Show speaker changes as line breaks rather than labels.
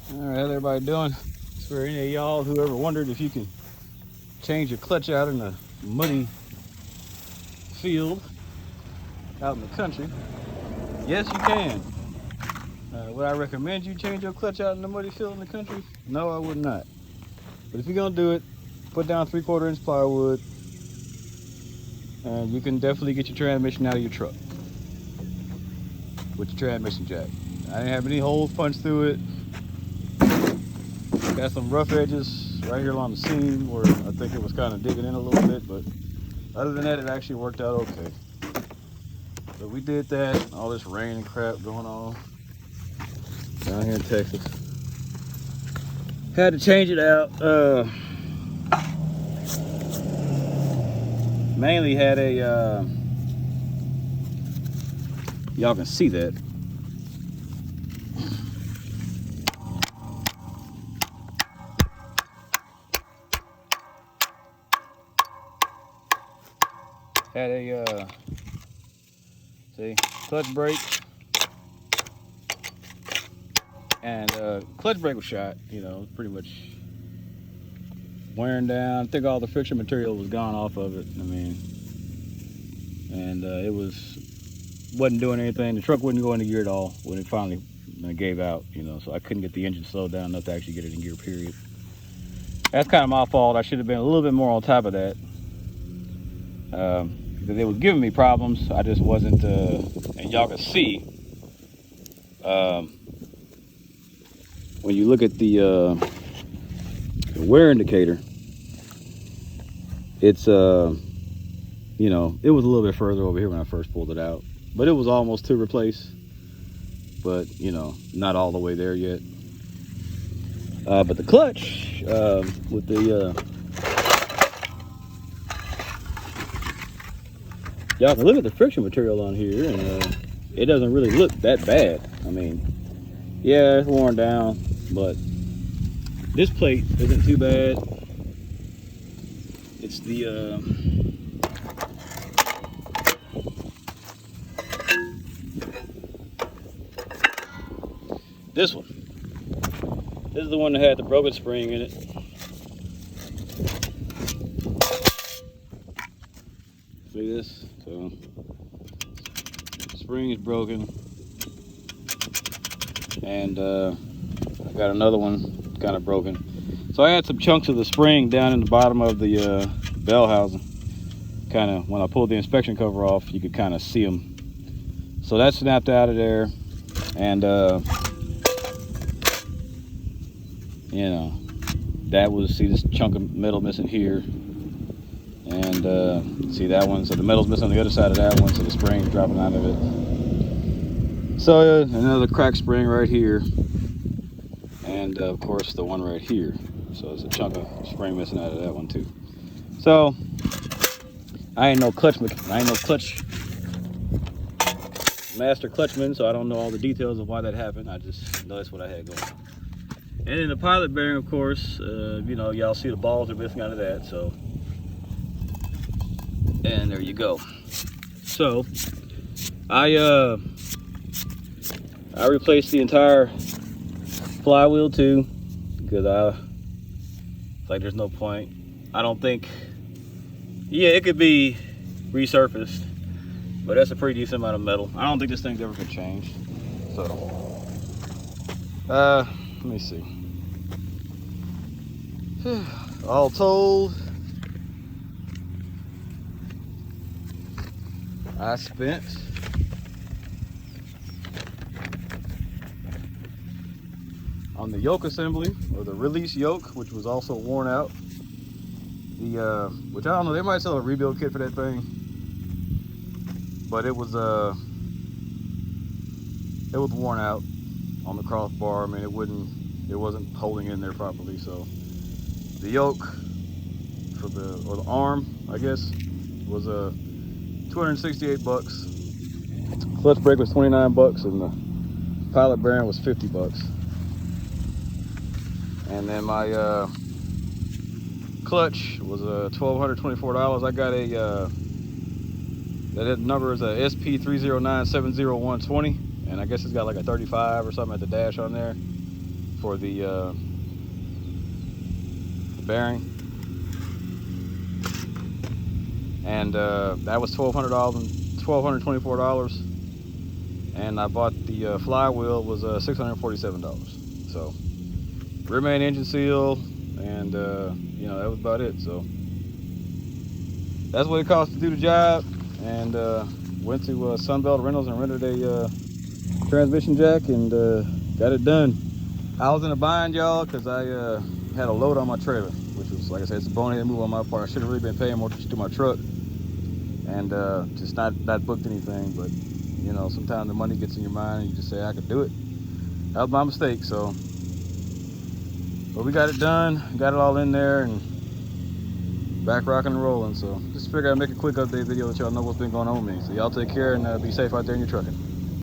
All right, how's everybody doing? It's for any of y'all who ever wondered if you can change your clutch out in a muddy field out in the country. Yes, you can. Would I recommend you change your clutch out in a muddy field in the country? No, I would not. But if you're gonna do it, put down 3/4 inch plywood, and you can definitely get your transmission out of your truck with your transmission jack. I didn't have any holes punched through it. Got some rough edges right here along the seam where I think it was kind of digging in a little bit, but other than that, it actually worked out okay. So we did that. All this rain and crap going on down here in Texas. Had to change it out. Mainly had a, y'all can see that. Had a, see, clutch brake. And clutch brake was shot, you know, pretty much wearing down. I think all the friction material was gone off of it. I mean, and it wasn't doing anything. The truck wouldn't go into gear at all when it finally gave out, you know, so I couldn't get the engine slowed down enough to actually get it in gear, period. That's kind of my fault. I should have been a little bit more on top of that. Because it was giving me problems. I just wasn't, and y'all can see, when you look at the wear indicator, it's you know, it was a little bit further over here when I first pulled it out, but it was almost to replace, but you know, not all the way there yet. But the clutch with the y'all can look at the friction material on here, and it doesn't really look that bad. I mean, yeah, it's worn down, but this plate isn't too bad. It's the this one. This is the one that had the broken spring in it. See this? So spring is broken, and I got another one kind of broken. So I had some chunks of the spring down in the bottom of the bell housing. Kind of, when I pulled the inspection cover off, you could kind of see them. So that snapped out of there, and you know, that was, see this chunk of metal missing here, and see that one. So the metal's missing on the other side of that one, so the spring's dropping out of it. So another cracked spring right here, and of course the one right here. So there's a chunk of spring missing out of that one too. So I ain't no clutch master clutchman, so I don't know all the details of why that happened. I just know that's what I had going. And then the pilot bearing, of course, you know, y'all see the balls are missing out of that. So, and there you go. So I replaced the entire flywheel too, because like there's no point. I don't think, yeah, it could be resurfaced, but that's a pretty decent amount of metal. I don't think this thing's ever been changed. So let me see. All told, I spent on the yoke assembly, or the release yoke, which was also worn out. The which I don't know, they might sell a rebuild kit for that thing, but it was worn out on the crossbar. I mean, it wasn't holding in there properly. So the yoke for the arm, I guess, was 268 bucks. Clutch brake was 29 bucks, and the pilot bearing was 50 bucks. And then my clutch was $1,224. I got a that number is a SP309700120, and I guess it's got like a 35 or something at the dash on there. for the bearing, and that was $1,224, and I bought the flywheel was $647. So rear main engine seal, and you know, that was about it. So that's what it cost to do the job, and went to Sunbelt Rentals and rented a transmission jack, and got it done. I was in a bind, y'all, because I had a load on my trailer, which was, like I said, it's a bonehead move on my part. I should have really been paying more to my truck, and just not booked anything. But you know, sometimes the money gets in your mind and you just say, I could do it. That was my mistake. So, but we got it done, got it all in there, and back rocking and rolling. So just figured I'd make a quick update video, let y'all know what's been going on with me. So y'all take care, and be safe out there in your trucking.